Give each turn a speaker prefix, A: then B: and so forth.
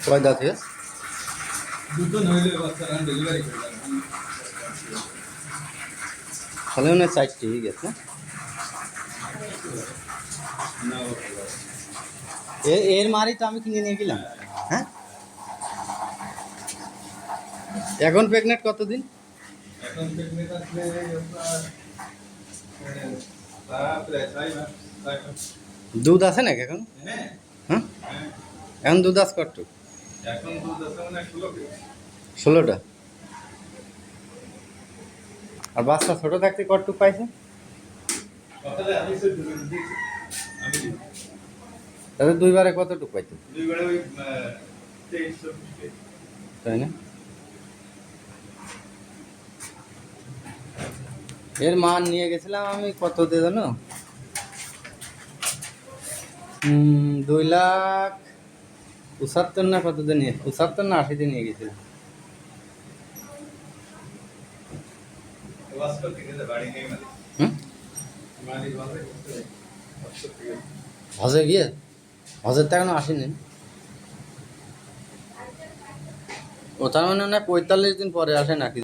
A: কয় দাঁত হয়েছে?
B: দুটো নইলে বাচ্চারা ডেলিভারি করে
A: তাহলে মনে হয় 4টি হয়ে গেছে না?
B: না
A: এর মারই তো আমি কিনে নিয়ে গেলাম। হ্যাঁ, এখন প্রেগনেন্ট কতদিন?
B: এখন প্রেগনেন্ট আসলে প্রায় 6 মাস।
A: দুধ আছে নাকি এখন?
B: হ্যাঁ
A: হ্যাঁ,
B: হ্যাঁ
A: এখন দুধ আছে কতটুক?
B: এখন দুধ আছে মানে 16 কেজি।
A: 16টা। আর বাচ্চা ছোট থাকতে কতটুক পাইছে?
B: সকালে আমি সে দুধ দিয়েছি আমি
A: তাহলে দুইবারে কতটুক পাইতো?
B: দুইবারে ওই 23-24 কেজি।
A: তাই না? এর মান নিয়ে গেছিলাম আমি কত দিয়ে জানো? 2,75,000 না কত দিয়ে নিয়ে, 75 না 80 দিয়ে নিয়ে গেছিলাম।
B: वास्को থেকে যে বাড়ি নেই মানে
A: হুম,
B: মালি বাজে করতে वास्को থেকে
A: হজে গিয়ে হজের তো এখনো আসেনি। ও তার মানে 45 দিন পরে আসে নাকি?